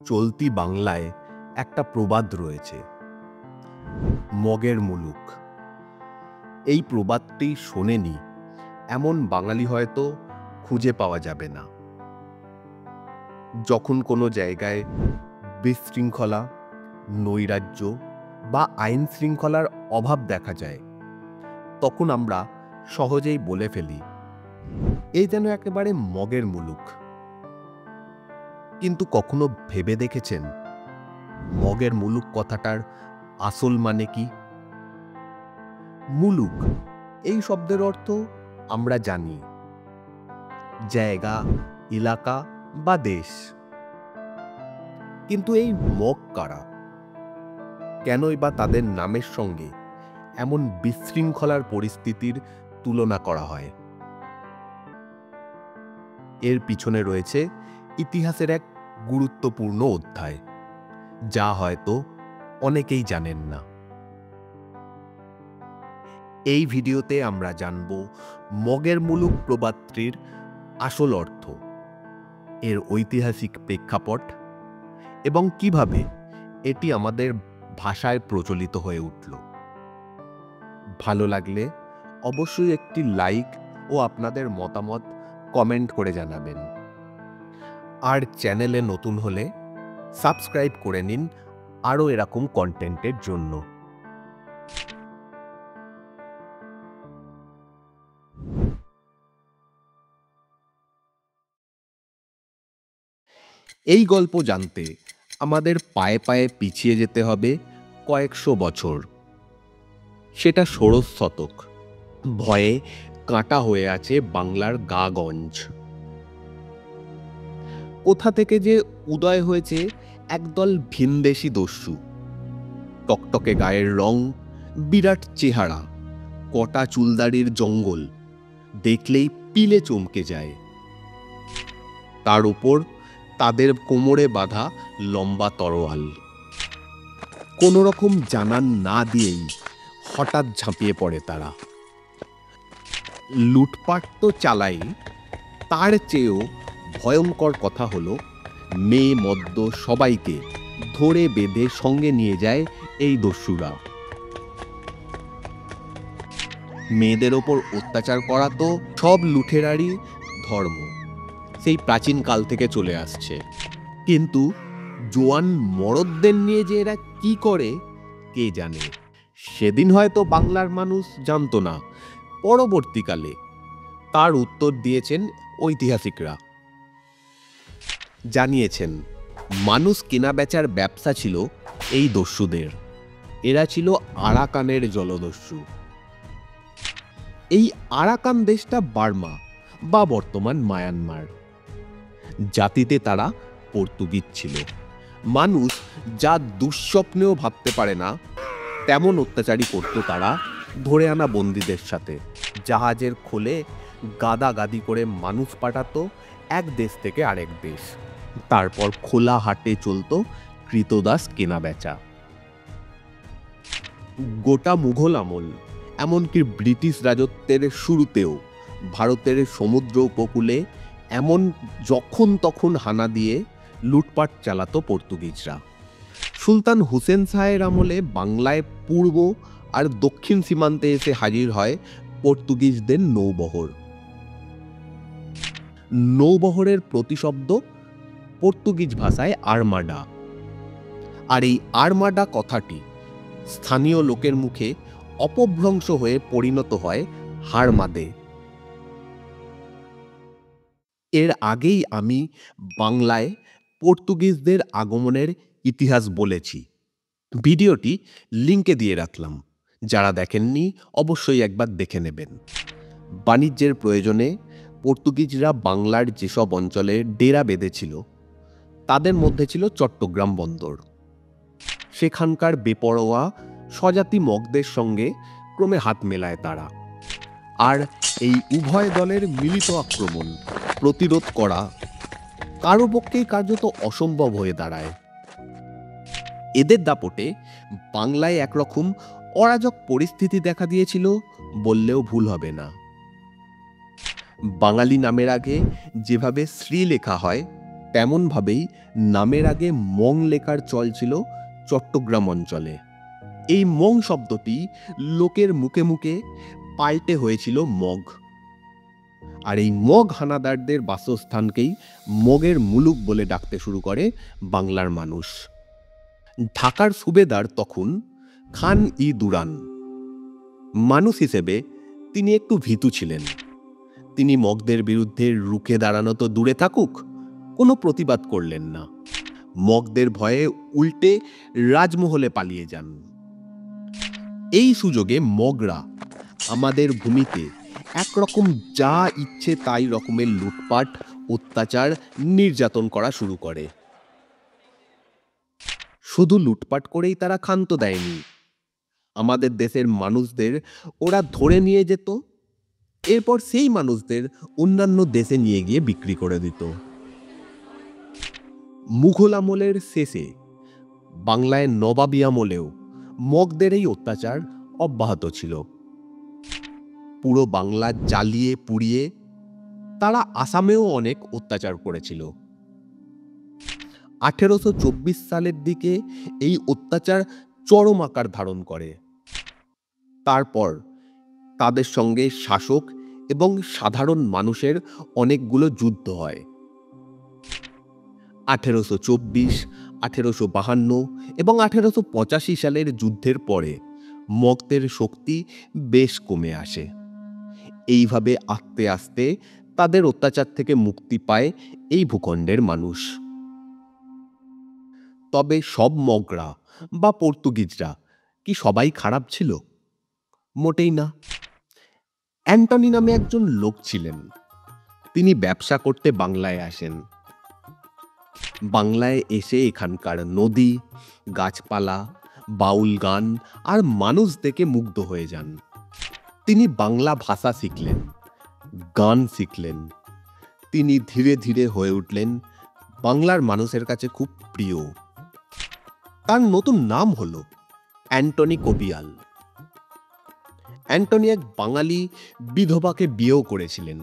চলতি বাংলায় একটা প্রবাদ রয়েছে, মগের মুলুক। এই প্রবাদটি শোনেনি এমন বাঙালি হয়তো খুঁজে পাওয়া যাবে না। যখন কোনো জায়গায় বিশৃঙ্খলা, নৈরাজ্য বা আইন শৃঙ্খলার অভাব দেখা যায়, তখন আমরা সহজেই বলে ফেলি, এই যেন একেবারে মগের মুলুক। কিন্তু কখনো ভেবে দেখেছেন মগের মুলুক কথাটার আসল মানে কি? মুলুক এই শব্দের অর্থ আমরা জানি, জায়গা, এলাকা বা দেশ। কিন্তু এই মগ কারা? কেনই বা তাদের নামের সঙ্গে এমন বিশৃঙ্খলার পরিস্থিতির তুলনা করা হয়? এর পিছনে রয়েছে ইতিহাসের এক গুরুত্বপূর্ণ অধ্যায়, যা হয়তো অনেকেই জানেন না। এই ভিডিওতে আমরা জানব মগের মুলুক প্রবাদটির আসল অর্থ, এর ঐতিহাসিক প্রেক্ষাপট এবং কিভাবে এটি আমাদের ভাষায় প্রচলিত হয়ে উঠল। ভালো লাগলে অবশ্যই একটি লাইক ও আপনাদের মতামত কমেন্ট করে জানাবেন। আর চ্যানেলে নতুন হলে সাবস্ক্রাইব করে নিন আরও এরকম কন্টেন্টের জন্য। এই গল্প জানতে আমাদের পায়ে পায়ে পিছিয়ে যেতে হবে কয়েকশো বছর। সেটা ষোড়শ শতক। ভয়ে কাঁটা হয়ে আছে বাংলার গা-গঞ্জ। কোথা থেকে যে উদয় হয়েছে একদল ভিনদেশি দস্যু। টকটকে গায়ের রং, বিরাট চেহারা, কটা চুলদাড়ির জঙ্গল, দেখলেই পিলে চমকে যায়। তার উপর তাদের কোমরে বাঁধা লম্বা তরোয়াল। কোনো রকম জানান না দিয়েই হঠাৎ ঝাঁপিয়ে পড়ে তারা। লুটপাট তো চালাই, তার চেয়েও ভয়ঙ্কর কথা হলো মেয়ে মদ্য সবাইকে ধরে বেঁধে সঙ্গে নিয়ে যায় এই দস্যুরা। মেয়েদের ওপর অত্যাচার করা তো সব লুঠেরারই ধর্ম, সেই প্রাচীন কাল থেকে চলে আসছে। কিন্তু জোয়ান মরদদের নিয়ে যে এরা কি করে কে জানে। সেদিন হয়তো বাংলার মানুষ জানতো না, পরবর্তীকালে তার উত্তর দিয়েছেন ঐতিহাসিকরা। জানিয়েছেন মানুষ কেনা বেচার ব্যবসা ছিল এই দস্যুদের। এরা ছিল আরাকানের জলদস্যু। এই আরাকান দেশটা বার্মা বা বর্তমান মায়ানমার। জাতিতে তারা পর্তুগিজ ছিল। মানুষ যা দুঃস্বপ্নেও ভাবতে পারে না তেমন অত্যাচারী করত তারা ধরে আনা বন্দীদের সাথে। জাহাজের খোলে গাদাগাদি করে মানুষ পাঠাতো এক দেশ থেকে আরেক দেশ। তারপর খোলা হাটে চলত কৃতদাস কেনা বেচা। গোটা মুঘল আমল, এমনকি ব্রিটিশ রাজত্বের শুরুতেও ভারতের সমুদ্র উপকূলে এমন যখন তখন হানা দিয়ে লুটপাট চালাতো পর্তুগিজরা। সুলতান হুসেন শাহের আমলে বাংলায় পূর্ব আর দক্ষিণ সীমান্তে এসে হাজির হয় পর্তুগিজদের নৌবহর। নৌবহরের প্রতিশব্দ পর্তুগিজ ভাষায় আর্মাডা। আর এই আর্মাডা কথাটি স্থানীয় লোকের মুখে অপভ্রংশ হয়ে পরিণত হয় হারমাদে। এর আগেই আমি বাংলায় পর্তুগিজদের আগমনের ইতিহাস বলেছি। ভিডিওটি লিঙ্কে দিয়ে রাখলাম, যারা দেখেননি অবশ্যই একবার দেখে নেবেন। বাণিজ্যের প্রয়োজনে পর্তুগিজরা বাংলার যেসব অঞ্চলে ডেরা বেঁধেছিল তাদের মধ্যে ছিল চট্টগ্রাম বন্দর। সেখানকার বেপরোয়া স্বজাতি মগদের সঙ্গে ক্রমে হাত মেলায় তারা। আর এই উভয় দলের মিলিত আক্রমণ প্রতিরোধ করা কারো পক্ষেই কার্যত অসম্ভব হয়ে দাঁড়ায়। এদের দাপটে বাংলায় একরকম অরাজক পরিস্থিতি দেখা দিয়েছিল বললেও ভুল হবে না। বাঙালি নামের আগে যেভাবে শ্রী লেখা হয় তেমনভাবেই নামের আগে মং লেখার চল ছিল চট্টগ্রাম অঞ্চলে। এই মং শব্দটি লোকের মুখে মুখে পাল্টে হয়েছিল মগ। আর এই মগ হানাদারদের বাসস্থানকেই মগের মুলুক বলে ডাকতে শুরু করে বাংলার মানুষ। ঢাকার সুবেদার তখন খান ই দুরান। মানুষ হিসেবে তিনি একটু ভীতু ছিলেন। তিনি মগদের বিরুদ্ধে রুখে দাঁড়ানো তো দূরে থাকুক, কোনো প্রতিবাদ করলেন না। মগদের ভয়ে উল্টে রাজমহলে পালিয়ে যান। এই সুযোগে মগরা আমাদের ভূমিতে একরকম যা ইচ্ছে তাই রকমের লুটপাট, অত্যাচার, নির্যাতন করা শুরু করে। শুধু লুটপাট করেই তারা ক্ষান্ত দেয়নি, আমাদের দেশের মানুষদের ওরা ধরে নিয়ে যেত, এরপর সেই মানুষদের অন্যান্য দেশে নিয়ে গিয়ে বিক্রি করে দিত। মুঘল আমলের শেষে বাংলায় নবাবী আমলেও মগদের এই অত্যাচার অব্যাহত ছিল। পুরো বাংলা জ্বালিয়ে পুড়িয়ে তারা আসামেও অনেক অত্যাচার করেছিল। 1824 সালের দিকে এই অত্যাচার চরম আকার ধারণ করে। তারপর তাদের সঙ্গে শাসক এবং সাধারণ মানুষের অনেকগুলো যুদ্ধ হয়। 1824, 1852 এবং 1885 সালের যুদ্ধের পরে মগদের শক্তি বেশ কমে আসে। এইভাবে আস্তে আস্তে তাদের অত্যাচার থেকে মুক্তি পায় এই ভূখণ্ডের মানুষ। তবে সব মগরা বা পর্তুগিজরা কি সবাই খারাপ ছিল? মোটেই না। অ্যান্টনি নামে একজন লোক ছিলেন। তিনি ব্যবসা করতে বাংলায় আসেন। বাংলায় এসে এখানকার নদী, গাছপালা, বাউল গান আর মানুষ দেখে মুগ্ধ হয়ে যান। তিনি বাংলা ভাষা শিখলেন, গান শিখলেন। তিনি ধীরে ধীরে হয়ে উঠলেন বাংলার মানুষের কাছে খুব প্রিয়। তার নতুন নাম হলো অ্যান্টনি কবিয়াল। অ্যান্টনি এক বাঙালি বিধবাকে বিয়েও করেছিলেন।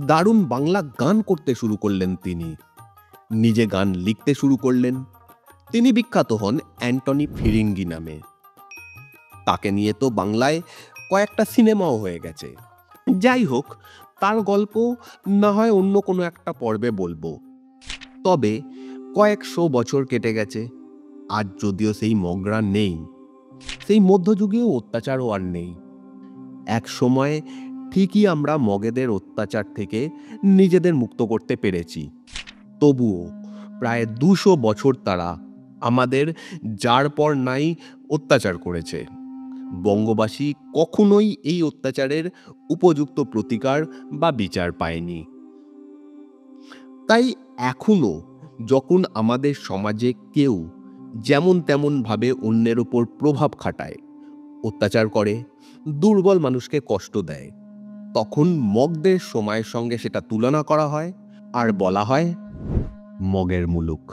দারুণ বাংলা গান করতে শুরু করলেন তিনি। নিজে গান লিখতে শুরু করলেন। তিনি বিখ্যাত হন অ্যান্টনি ফিরিঙ্গি নামে। তাকে নিয়ে তো বাংলায় কয়েকটা সিনেমাও হয়ে গেছে। যাই হোক, তার গল্প না হয় অন্য কোনো একটা পর্বে বলবো। তবে কয়েকশো বছর কেটে গেছে, আজ যদিও সেই মগরা নেই, সেই মধ্যযুগীয় অত্যাচারও আর নেই। এক সময় ঠিকই আমরা মগেদের অত্যাচার থেকে নিজেদের মুক্ত করতে পেরেছি। তবুও প্রায় 200 বছর তারা আমাদের যার পর নাই অত্যাচার করেছে। বঙ্গবাসী কখনোই এই অত্যাচারের উপযুক্ত প্রতিকার বা বিচার পায়নি। তাই এখনো যখন আমাদের সমাজে কেউ যেমন তেমন ভাবে অন্যের উপর প্রভাব খাটায়, অত্যাচার করে, দুর্বল মানুষকে কষ্ট দেয়, তখন মগদের সময়ের সঙ্গে সেটা তুলনা করা হয় আর বলা হয় মগের মুলুক।